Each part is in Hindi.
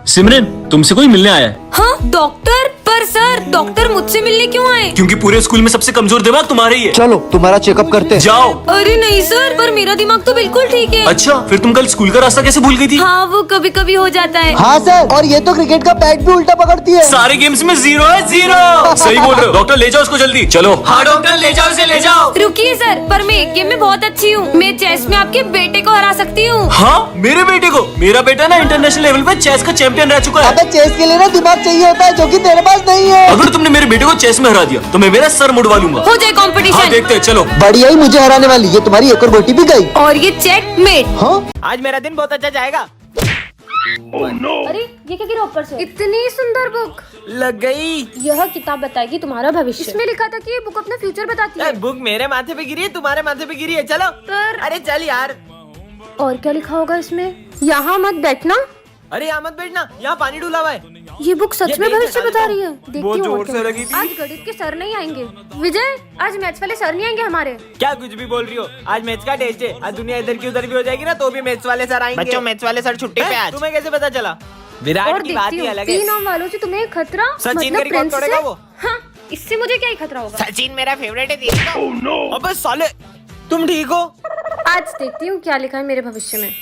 सिमरन, तुमसे कोई मिलने आया है। हाँ डॉक्टर, पर सर डॉक्टर मुझसे मिलने क्यों आए? क्योंकि पूरे स्कूल में सबसे कमजोर दिमाग तुम्हारा ही है। चलो तुम्हारा चेकअप करते हैं। जाओ। अरे नहीं सर, पर मेरा दिमाग तो बिल्कुल ठीक है। अच्छा, फिर तुम कल स्कूल का रास्ता कैसे भूल गई थी? हाँ वो कभी कभी हो जाता है। हाँ सर, और ये तो क्रिकेट का बैट भी उल्टा पकड़ती है। सारे गेम्स में 0 है 0। सही बोल रहे हो। डॉक्टर ले जाओ उसको जल्दी। चलो। हाँ डॉक्टर ले जाओ इसे, ले जाओ। रुकिए सर, पर मैं एक गेम में बहुत अच्छी हूँ। मैं चेस में आपके बेटे को हरा सकती हूँ। हाँ मेरे बेटे को? मेरा बेटा ना इंटरनेशनल लेवल पे चेस का चैंपियन रह चुका है। अबे चेस के लिए ना दिमाग चाहिए होता है, जो कि तेरे पास नहीं है। अगर तुमने मेरे बेटे को चेस में हरा दिया तो मैं मेरा सर मुड़वा लूंगा। हो जाए हाँ कंपटीशन। देखते हैं, चलो। बढ़िया ही मुझे हराने वाली, ये तुम्हारी एक और गोटी भी गई। और ये चेकमेट। हाँ आज मेरा दिन बहुत अच्छा जाएगा। अरे ये क्या गिरा ऊपर से? इतनी सुंदर बुक लग गई। यह किताब बताएगी तुम्हारा भविष्य। इसमें लिखा था कि ये बुक अपना फ्यूचर बताती है। बुक मेरे माथे पे गिरी है, तुम्हारे माथे पे गिरी है। चलो अरे चल यार। और क्या लिखा होगा इसमें? यहाँ मत बैठना। अरे यहाँ मत बैठना, यहाँ पानी डूला हुआ है। ये बुक सच ये में देख भविष्य के बता डाल रही है। देता हूँ। देखती बहुत हूँ जोर और से क्या। लगी थी। आज गणित के सर नहीं आएंगे। विजय, आज मैथ्स वाले सर नहीं आएंगे हमारे। क्या कुछ भी बोल रही हो? आज मैथ्स का टेस्ट है। आज दुनिया इधर की उधर भी हो जाएगी ना, तो भी मैथ्स वाले सर आएंगे। बच्चों मैथ्स वाले सर छुट्टी पे आज। तुम्हें कैसे पता चला? और विराट की बात देखती ही हूँ अलग है। 3 नाम वालों से तुम्हें खतरा। सचिन मतलब का रिकॉर्ड प्रिंस तोड़ेगा से? वो। हाँ, इससे मुझे क्या ही खतरा होगा। सचिन मेरा फेवरेट है तेरे को। अबे साले, तुम ठीक हो? आज देखती हूँ क्या लिखा है मेरे भविष्य में।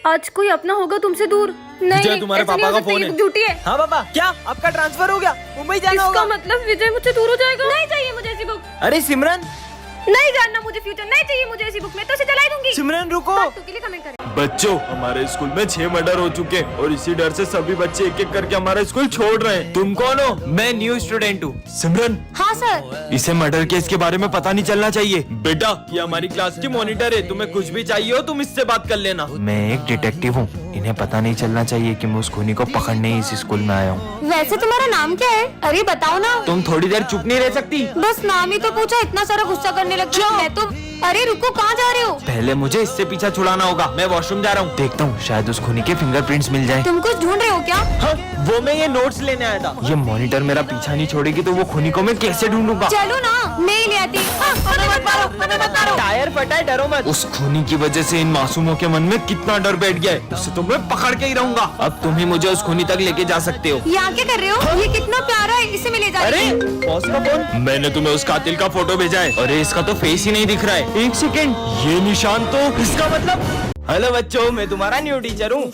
आज कोई अपना होगा तुमसे दूर। नहीं, विजय, तुम्हारे ऐसा नहीं पापा हो का सकता, फोन ये है। झूठी है। हाँ पापा, क्या आपका ट्रांसफर हो गया? मुंबई जाना इसका होगा। मतलब विजय मुझसे दूर हो जाएगा। नहीं चाहिए मुझे ऐसी बुक। अरे सिमरन, नहीं जानना मुझे फ्यूचर। नहीं चाहिए मुझे ऐसी बुक। मैं तो इसे जला दूंगी। सिमरन रुको। फालतू के लिए कमेंट करें। बच्चों, हमारे स्कूल में 6 मर्डर हो चुके हैं और इसी डर से सभी बच्चे एक एक करके हमारा स्कूल छोड़ रहे हैं। तुम कौन हो? मैं न्यू स्टूडेंट हूँ। सिमरन, हाँ सर। इसे मर्डर केस के बारे में पता नहीं चलना चाहिए। बेटा, ये हमारी क्लास की मॉनिटर है, तुम्हें कुछ भी चाहिए हो तुम इससे बात कर लेना। मैं एक डिटेक्टिव हूँ, इन्हें पता नहीं चलना चाहिए कि मैं उस खूनी को पकड़ने ही इस स्कूल में आया हूँ। वैसे तुम्हारा नाम क्या है? अरे बताओ ना। तुम थोड़ी देर चुप नहीं रह सकती? बस नाम ही तो पूछा, इतना सारा गुस्सा करने लग गया। मैं तो। अरे रुको, कहाँ जा रहे हो? पहले मुझे इससे पीछा छुड़ाना होगा, मैं वॉशरूम जा रहा हूँ। देखता हूँ शायद उस खूनी के फिंगरप्रिंट्स मिल जाएं। तुम कुछ ढूंढ रहे हो क्या? हाँ, वो मैं ये नोट्स लेने आया था। ये मॉनिटर मेरा पीछा नहीं छोड़ेगी तो वो खूनी को मैं कैसे ढूंढूंगा? चलो ना, मैं ही ले आती। टायर फटा है, डरो मत। उस खूनी की वजह से इन मासूमों के मन में कितना डर बैठ गया है, उससे तो मैं पकड़ के ही रहूंगा। अब तुम ही मुझे उस खूनी तक लेके जा सकते हो। यहाँ क्या कर रहे हो? ये कितना प्यारा है, इसे मैं ले जा रही अरे हूँ। बॉस का फोन। मैंने तुम्हें उस कातिल का फोटो भेजा है। अरे इसका तो फेस ही नहीं दिख रहा है। एक सेकेंड, ये निशान तो इसका मतलब। हेलो बच्चों, मैं तुम्हारा न्यू टीचर हूँ।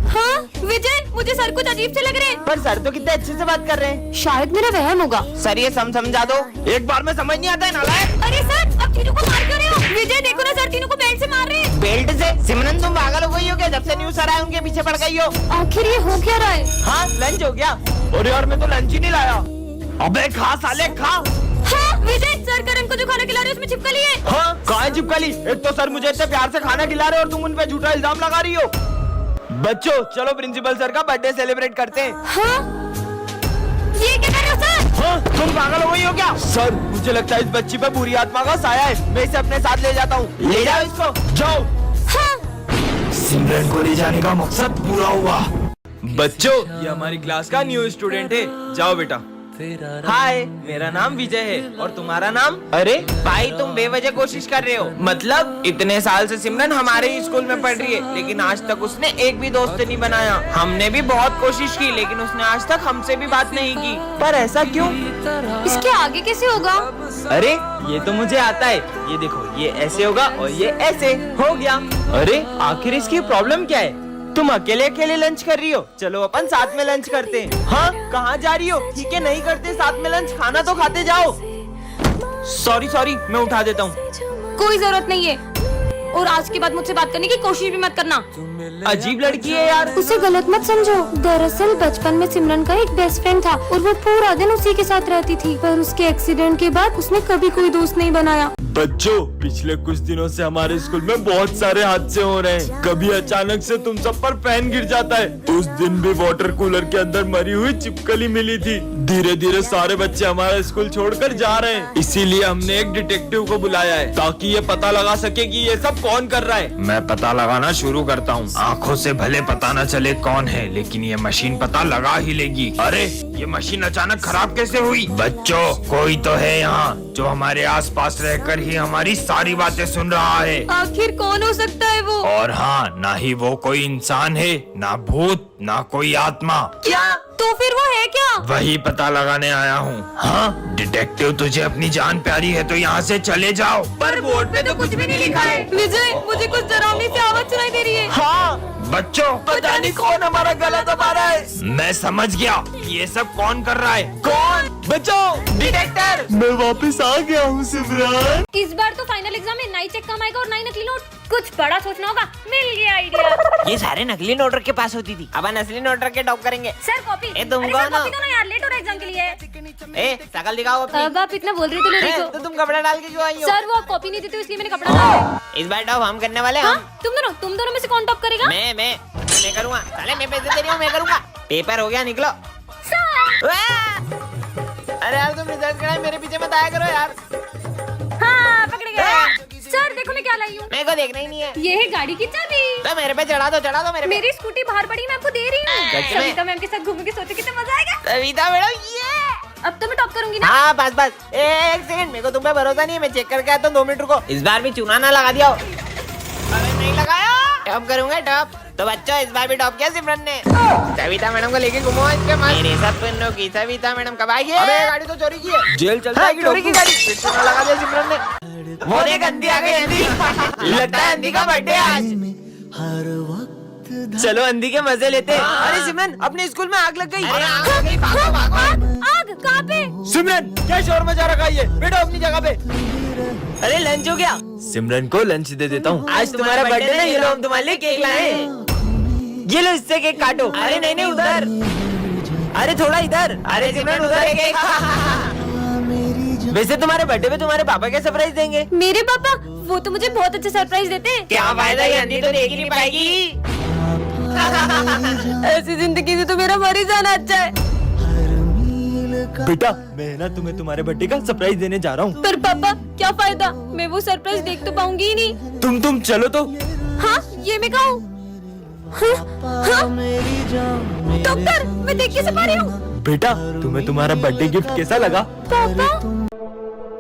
हाँ विजय, मुझे सर कुछ अजीब से लग रहे हैं। पर सर तो कितने अच्छे से बात कर रहे हैं। शायद मेरा वहम होगा। सर ये समझा दो। एक बार में समझ नहीं आता है नालायक। अरे सर, अब तीनों को मार क्यों रहे हो? विजय देखो ना, सर तीनों को बेल्ट से मार रहे हैं। बेल्ट से? सिमरन तुम पागल हो गई हो क्या? जब से न्यू सर आए उनके पीछे पड़ गई हो। आखिर ये हो क्या रहा है? हाँ लंच हो गया। और यार मैं तो लंच ही नहीं लाया। अबे खा साले खा। हाँ विजय, सर करण को जो खाना खिला रहे हो उसमें छिपकली है। हाँ कहाँ चिपकली? एक तो सर मुझे इतने प्यार से खाना खिला रहे हो और तुम उन पे झूठा इल्जाम लगा रही हो। बच्चों चलो प्रिंसिपल सर का बर्थडे सेलिब्रेट करते हैं। हाँ, ये क्या कर रहे हो सर? हाँ, तुम पागल हो गई हो क्या? सर मुझे लगता है इस बच्ची पे बुरी आत्मा का साया है, मैं इसे अपने साथ ले जाता हूँ। ले जाओ इसको, जाओ। हाँ। सिमरन को ले जाने का मकसद पूरा हुआ। बच्चों, ये हमारी क्लास का न्यू स्टूडेंट है, जाओ बेटा। हाय, मेरा नाम विजय है और तुम्हारा नाम? अरे भाई तुम बेवजह कोशिश कर रहे हो। मतलब इतने साल से सिमरन हमारे ही स्कूल में पढ़ रही है, लेकिन आज तक उसने एक भी दोस्त नहीं बनाया। हमने भी बहुत कोशिश की, लेकिन उसने आज तक हमसे भी बात नहीं की। पर ऐसा क्यों? इसके आगे कैसे होगा? अरे ये तो मुझे आता है, ये देखो, ये ऐसे होगा और ये ऐसे हो गया। अरे आखिर इसकी प्रॉब्लम क्या है? तुम अकेले अकेले लंच कर रही हो, चलो अपन साथ में लंच करते हैं। हाँ कहाँ जा रही हो? ठीक है नहीं करते साथ में लंच, खाना तो खाते जाओ। सॉरी मैं उठा देता हूँ। कोई जरूरत नहीं है, और आज के बाद मुझसे बात करने की कोशिश भी मत करना। अजीब लड़की है यार। उसे गलत मत समझो। दरअसल बचपन में सिमरन का एक बेस्ट फ्रेंड था और वो पूरा दिन उसी के साथ रहती थी, पर उसके एक्सीडेंट के बाद उसने कभी कोई दोस्त नहीं बनाया। बच्चों, पिछले कुछ दिनों से हमारे स्कूल में बहुत सारे हादसे हो रहे हैं। कभी अचानक से तुम सब पर फैन गिर जाता है, उस दिन भी वाटर कूलर के अंदर मरी हुई छिपकली मिली थी। धीरे धीरे सारे बच्चे हमारा स्कूल छोड़कर जा रहे हैं, इसीलिए हमने एक डिटेक्टिव को बुलाया है ताकि ये पता लगा सके कि ये सब कौन कर रहा है। मैं पता लगाना शुरू करता हूँ। आँखों से भले पता न चले कौन है, लेकिन ये मशीन पता लगा ही लेगी। अरे ये मशीन अचानक खराब कैसे हुई? बच्चों, कोई तो है यहाँ जो हमारे आसपास रहकर ही हमारी सारी बातें सुन रहा है। आखिर कौन हो सकता है वो? और हाँ, ना ही वो कोई इंसान है, ना भूत, ना कोई आत्मा। क्या? तो फिर वो है क्या? वही पता लगाने आया हूँ। हाँ डिटेक्टिव, तुझे अपनी जान प्यारी है तो यहाँ से चले जाओ। पर बोर्ड पे तो कुछ भी नहीं लिखा है। विजय, मुझे कुछ डरावनी सी आवाज सुनाई दे रही है। हाँ बच्चों, पता नहीं कौन हमारा गला दबा रहा है। मैं समझ गया ये सब कौन कर रहा है। कौन? बच्चों, डिटेक्टर। मैं वापस आ गया हूँ सिमरन। इस बार तो फाइनल एग्जाम में 9 चेक कम आएगा और 9 नकली नोट। कुछ बड़ा सोचना होगा। मिल गया आइडिया। ये सारे नकली नोटर के पास होती थी, अब असली नोटर के टॉप करेंगे। Sir copy. ए, तुम कौन हो? कॉपी दो ना यार, लेट हो रहा है एग्जाम के लिए। ए, शकल दिखाओ अपनी। अब आप इतना बोल रहे थे, लो ए, देखो। तो तुम कपड़ा डाल के क्यों आई हो? सर वो कॉपी नहीं देते इसलिए मैंने कपड़ा डाला। इस बार टॉप हम करने वाले हैं। हाँ? तुम दोनों में से कौन टॉप करेगा? मैं करूँगा। साले मैं पैसे दे रही हूँ, मैं करूँगा। पेपर हो गया, निकलो। अरे यार तुम रिजल्ट कराए, मेरे पीछे मत आया करो यार। हाँ, पकड़ गया। सर देखो मैं क्या लाई हूँ। मेरे को देखना ही नहीं है। ये है गाड़ी की चाबी। तो मेरे पे चढ़ा दो मेरे पे। मेरी स्कूटी बाहर पड़ी, मैं आपको दे रही हूँ। सच में? सविता मैम के साथ घूमूंगी, सोचो कितना मजा आएगा। सविता मैडम, ये अब तो मैं टॉप करूंगी ना। हाँ बस एक सेकंड, मेरे को तुम पे भरोसा नहीं है। मैं चेक करके आता हूँ, 2 मिनट रुको। इस बार भी चूना ना लगा दिया हो। अरे नहीं लगाया। टॉप करूंगा टॉप। तो बच्चों इस बार भी टॉप किया सिमरन ने। सविता मैडम को लेके घूमो इसके मस्त। मेरे सपनों की सविता मैडम कब आएगी? अबे गाड़ी तो चोरी की है। जेल चलता है चोरी की गाड़ी। फिर चूना लगा दिया सिमरन ने। वो देख अंधी आ गई, अंधी। लगता है अंधी का बर्थडे आज। चलो अंधी के मजे लेते हैं। अरे सिमरन, अपने स्कूल में आग लग गई। अरे आग लग गई, भागो भागो। आग कहाँ पे? सिमरन, क्या शोर मचा रखा है ये? बैठो अपनी जगह पे। अरे लंच हो गया। सिमरन को लंच दे देता हूँ। आज तुम्हारा बर्थडे है, ये लो हम तुम्हारे लिए केक लाए हैं। ये लो, इससे केक काटो। अरे नहीं उधर। अरे थोड़ा इधर। अरे सिमरन उधर है केक। वैसे तुम्हारे बर्थडे पे तुम्हारे पापा क्या सरप्राइज देंगे? मेरे पापा वो तो मुझे बहुत अच्छा सरप्राइज देते हैं। क्या फायदा, ये अंधी तो देख ही नहीं पाएगी। ऐसी जिंदगी से तो मेरा मर ही जाना अच्छा है। बेटा, मैं ना तुम्हें तुम्हारे बर्थडे का सरप्राइज देने जा रहा हूँ। पर पापा क्या फायदा, मैं वो सरप्राइज देख तो पाऊंगी ही नहीं। तुम चलो तो। हाँ ये मैं कहूँ। डॉक्टर, मैं देख कैसे पा रही हूँ? बेटा, तुम्हें तुम्हारा बर्थडे गिफ्ट कैसा लगा? पापा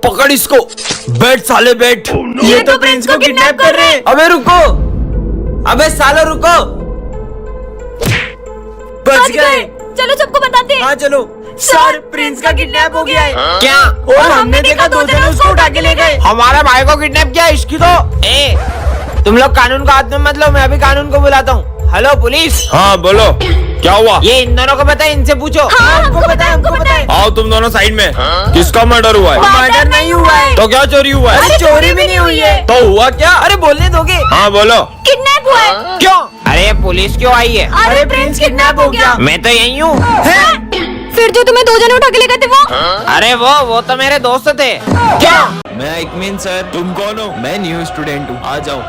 पकड़ इसको। बैठ साले बैठ। ये तो प्रिंस को किडनैप कर रहे हैं। अबे रुको, अबे सालो रुको। बच गए। चलो सबको बताते हैं। हाँ चलो। सर प्रिंस का किडनैप हो गया है। क्या? और हमने देखा 2 जने उसको उठा के ले गए। हमारे भाई को किडनैप किया, इसकी तो। ए, तुम लोग कानून का हाथ में मत लो, मैं अभी कानून को बुलाता हूँ। Hello police. हाँ बोलो, क्या हुआ? ये इन दोनों को पता है, इनसे पूछो। हाँ, हमको पता है। आओ तुम दोनों साइड में। किसका मर्डर हुआ है? मर्डर नहीं हुआ है। तो क्या चोरी हुआ है? अरे चोरी भी नहीं हुई है। तो हुआ क्या? अरे बोलने दोगे? हाँ बोलो। किडनैप हुआ है। क्यों? अरे पुलिस क्यों आई है? अरे प्रिंस किडनैप हो गया। मैं तो यही हूँ। फिर जो तुम्हें 2 जने उठा के ले गए थे वो? अरे वो तो मेरे दोस्त थे। क्या? मैं इकमीन सर। तुम कौन हो? मैं न्यू स्टूडेंट हूँ, आ जाओ।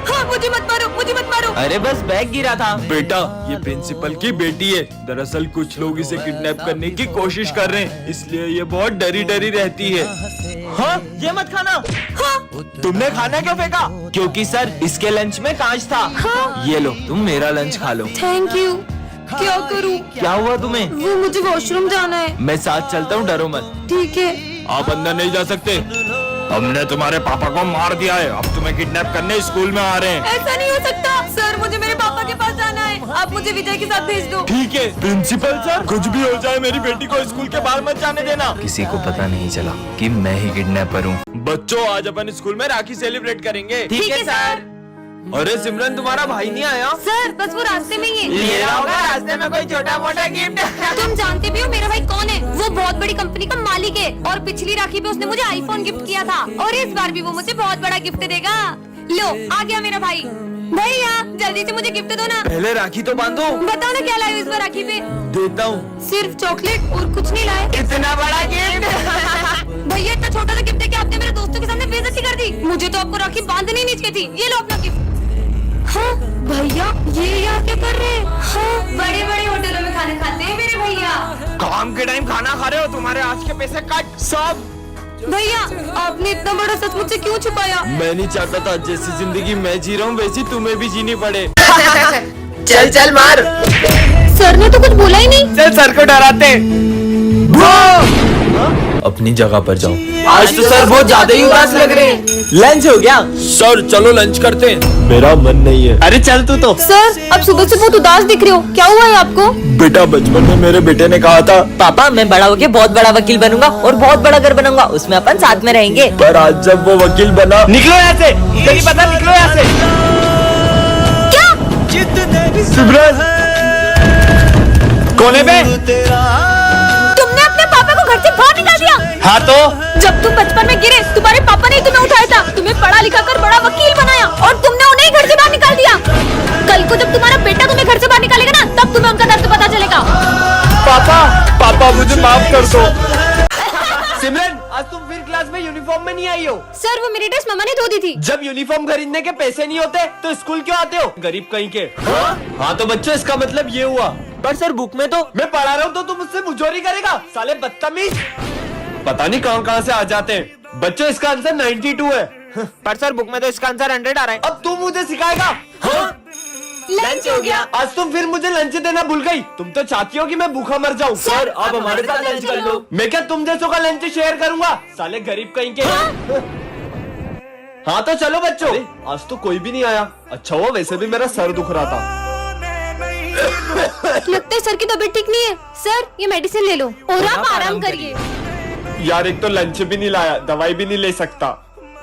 हाँ मुझे मत मारो, मुझे मत मारो। अरे बस बैग गिरा था। बेटा, ये प्रिंसिपल की बेटी है। दरअसल कुछ लोग इसे किडनैप करने की कोशिश कर रहे हैं, इसलिए ये बहुत डरी रहती है। हाँ ये मत खाना। हाँ तुमने खाना क्यों फेंका? क्योंकि सर इसके लंच में कांच था। हाँ। ये लो, तुम मेरा लंच खा लो। Thank you. क्या करूँ? क्या हुआ तुम्हें? वो मुझे वॉशरूम जाना है। मैं साथ चलता हूँ, डरो मत। ठीक है। आप अंदर नहीं जा सकते। हमने तुम्हारे पापा को मार दिया है, अब तुम्हें किडनैप करने स्कूल में आ रहे हैं। ऐसा नहीं हो सकता सर, मुझे मेरे पापा के पास जाना है। आप मुझे विजय के साथ भेज दो। ठीक है प्रिंसिपल सर, कुछ भी हो जाए मेरी बेटी को स्कूल के बाहर मत जाने देना। किसी को पता नहीं चला कि मैं ही किडनैपर हूँ। बच्चों, आज अपन स्कूल में राखी सेलिब्रेट करेंगे। ठीक है सर। अरे सिमरन, तुम्हारा भाई नहीं आया? सर बस वो रास्ते में ही है। ये रहा होगा रास्ते में कोई छोटा मोटा गिफ्ट। तुम जानते भी हो मेरा भाई कौन है? वो बहुत बड़ी कंपनी का मालिक है और पिछली राखी पे उसने मुझे आईफोन गिफ्ट किया था और इस बार भी वो मुझे बहुत बड़ा गिफ्ट देगा। लो आ गया मेरा भाई। भैया जल्दी से मुझे गिफ्ट दो ना। पहले राखी तो बांधो। बताओ ना क्या लाए हो इस बार राखी पे? देता हूँ। सिर्फ चॉकलेट और कुछ नहीं लाए? इतना बड़ा गिफ्ट। भैया इतना छोटा सा गिफ्ट है कि आपने मेरे दोस्तों के सामने बेइज्जती कर दी। मुझे तो आपको राखी बांधनी नहीं चाहिए थी। ये लो अपना गिफ्ट। हाँ भैया, ये यहाँ क्या कर रहे हैं? हाँ, बड़े बड़े होटलों में खाना खाते हैं मेरे भैया। काम के टाइम खाना खा रहे हो, तुम्हारे आज के पैसे कट सब। भैया आपने इतना बड़ा सच मुझसे क्यों छुपाया? मैं नहीं चाहता था जैसी जिंदगी मैं जी रहा हूँ वैसी तुम्हें भी जीनी पड़े। चल चल मार। सर ने तो कुछ बोला ही नहीं। चल सर को डराते। अपनी जगह पर जाओ। आज तो सर बहुत ज्यादा ही उदास लग रहे हैं। लंच हो गया? सर चलो लंच करते हैं। मेरा मन नहीं है। अरे चल तू तो। सर अब सुबह से बहुत उदास दिख रहे हो, क्या हुआ है आपको? बेटा बचपन में मेरे बेटे ने कहा था पापा मैं बड़ा होके बहुत बड़ा वकील बनूंगा और बहुत बड़ा घर बनाऊंगा, उसमें अपन साथ में रहेंगे। पर आज जब वो वकील बना। निकलो यहाँ से, तेरी पता, निकलो यहाँ से। सिमरन कौन है बे? तुमने अपने पापा को घर से बाहर निकाल दिया। हाँ तो जब तुम बचपन में गिरे तुम्हारे पापा ने तुम्हें उठाया था, तुम्हें पढ़ा लिखा कर बड़ा वकील बनाया और तुमने उन्हें ही घर से बाहर निकाल दिया। कल को जब तुम्हारा बेटा तुम्हें घर से बाहर निकालेगा ना, तब तुम्हें उनका दर्द पता चलेगा। पापा मुझे माफ कर दो। सिमरन आज तुम फिर क्लास में यूनिफॉर्म में नहीं आई हो। सर वो मेरी ड्रेस मम्मा ने धो दी थी। जब यूनिफॉर्म खरीदने के पैसे नहीं होते तो स्कूल क्यों आते हो, गरीब कहीं के? हाँ तो बच्चों इसका मतलब ये हुआ। पर सर बुक में तो मैं पढ़ा रहा हूँ तो तुम मुझसे मुझोरी करेगा, साले बदतमीज। पता नहीं कहाँ से आ जाते हैं। बच्चों इसका आंसर 92 है। पर सर बुक में तो इसका आंसर 100 आ रहा है। अब तू मुझे सिखाएगा? लंच हो गया। आज तुम फिर मुझे लंच देना भूल गई। तुम तो चाहती हो कि मैं भूखा मर जाऊं। सर, अब हमारे साथ लंच कर लो। मैं क्या तुम जैसों का लंच शेयर करूंगा, साले गरीब कहीं के। हाँ तो चलो बच्चों। आज तो कोई भी नहीं आया। अच्छा हुआ, वैसे भी मेरा सर दुख रहा था। लगता है सर की तबीयत ठीक नहीं है। सर ये मेडिसिन ले लो और आप आराम करिए। यार एक तो लंच भी नहीं लाया, दवाई भी नहीं ले सकता।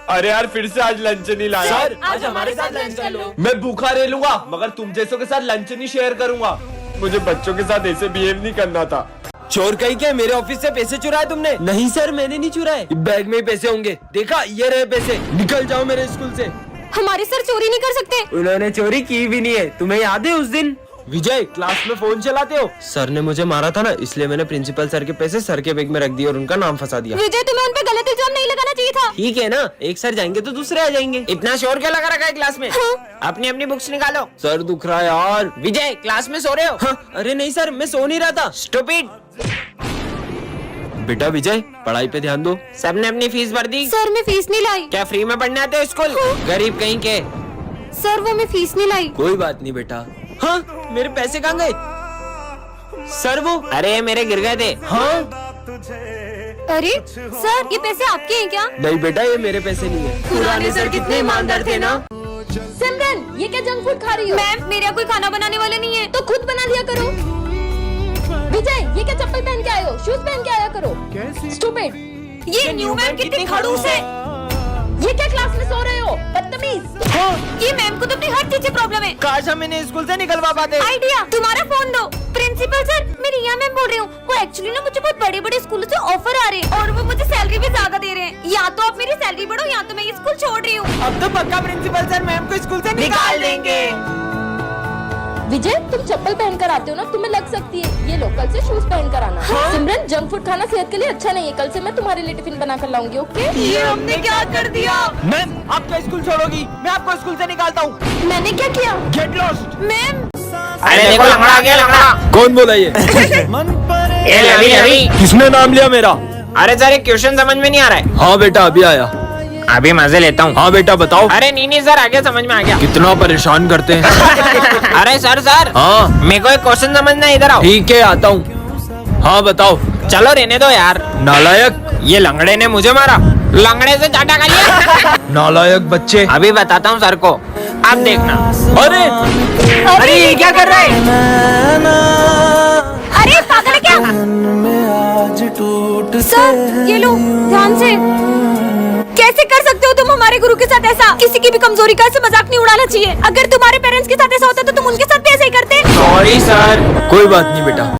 अरे यार फिर से आज लंच नहीं लाया। सर आज हमारे साथ लंच कर लो। मैं भूखा रह लूंगा मगर तुम जैसों के साथ लंच नहीं शेयर करूंगा। मुझे बच्चों के साथ ऐसे बिहेव नहीं करना था। चोर कहीं के मेरे ऑफिस से पैसे चुराए तुमने? नहीं सर मैंने नहीं चुराए, बैग में ही पैसे होंगे। देखा ये रहे पैसे, निकल जाओ मेरे स्कूल से। हमारे सर चोरी नहीं कर सकते। उन्होंने चोरी की भी नहीं है। तुम्हें याद है उस दिन विजय क्लास में फोन चलाते हो, सर ने मुझे मारा था ना, इसलिए मैंने प्रिंसिपल सर के पैसे सर के बैग में रख दिए और उनका नाम फंसा दिया। विजय तुम्हें उन पे गलत इल्जाम नहीं लगाना चाहिए था। ठीक है ना, एक सर जाएंगे तो दूसरे आ जाएंगे। इतना शोर क्या लगा रखा है क्लास में? अपनी अपनी बुक्स निकालो। सर दुख रहा है यार। विजय क्लास में सो रहे हो? हाँ, अरे नहीं सर मैं सो नहीं रहा था। स्टूपिड। बेटा विजय पढ़ाई पे ध्यान दो। सबने अपनी फीस भर दी? सर मैं फीस नहीं लाई। क्या फ्री में पढ़ने आते हो स्कूल? गरीब कहीं के। सर वो मैं फीस नहीं लाई। कोई बात नहीं बेटा। हाँ मेरे पैसे कहाँ गए? सर वो अरे मेरे गिर गए थे। हाँ अरे सर ये पैसे आपके हैं क्या? नहीं बेटा ये मेरे पैसे नहीं है। पुराने सर कितने ईमानदार थे ना। सिमरन ये क्या जंक फूड खा रही हो? मैम मेरे यहाँ कोई खाना बनाने वाले नहीं है, तो खुद बना लिया करो। विजय ये क्या चप्पल पहन के आए हो? शूज पहन के आया करो। स्टूपिड। ये न्यू मैम कितनी खड़ूस है। ये क्या क्लास में सो रहे हो? बदतमीज। ये मैम को तो अपनी हर चीज से प्रॉब्लम है। काश हम इन्हें स्कूल से निकलवा पाते। आइडिया तुम्हारा फोन दो। प्रिंसिपल सर मैं रिया मैम बोल रही हूँ। वो एक्चुअली ना मुझे बहुत बड़े बड़े स्कूलों से ऑफर आ रहे हैं और वो मुझे सैलरी भी ज्यादा दे रहे हैं। या तो आप मेरी सैलरी बढ़ो या तो मैं ये स्कूल छोड़ रही हूँ। अब तो पक्का प्रिंसिपल सर मैम को स्कूल से निकाल देंगे। विजय तुम चप्पल पहन कर आते हो ना, तुम्हें लग सकती है। ये लो कल से शूज पहन कर आना। सिमरन जंक फूड खाना सेहत के लिए अच्छा नहीं है। कल से मैं तुम्हारे लिए टिफिन बना कर लाऊंगी। ओके? ये हमने क्या कर दिया? मैम आप क्या स्कूल छोड़ोगी? मैं आपको स्कूल से निकालता हूँ। मैंने क्या किया? Get lost. मैम अरे देखो लंगड़ा आ गया, लंगड़ा। कौन बोला ये? ए रवि रवि। किसने नाम लिया मेरा? अरे सर एक क्वेश्चन समझ में नहीं आ रहा है। हाँ बेटा अभी आया। अभी मजे लेता हूँ। हाँ बेटा बताओ। अरे नहीं सर आगे समझ में आ गया। कितना परेशान करते हैं। अरे सर हाँ मेरे को एक क्वेश्चन समझना है, इधर आओ। ठीक है आता हूँ। हाँ बताओ। चलो रहने दो यार। नालायक। ये लंगड़े ने मुझे मारा, लंगड़े से चाटा खा लिया। नालायक बच्चे। अभी बताता हूँ सर को, आप देखना। अरे अरे ये क्या कर रहा है? अरे पागल है क्या? सर ये लो ध्यान से। कैसे कर सकते हो तुम हमारे गुरु के साथ ऐसा? किसी की भी कमजोरी का ऐसे मजाक नहीं उड़ाना चाहिए। अगर तुम्हारे पेरेंट्स के साथ ऐसा होता तो तुम उनके साथ भी ऐसा ही करते। Sorry sir. कोई बात नहीं बेटा।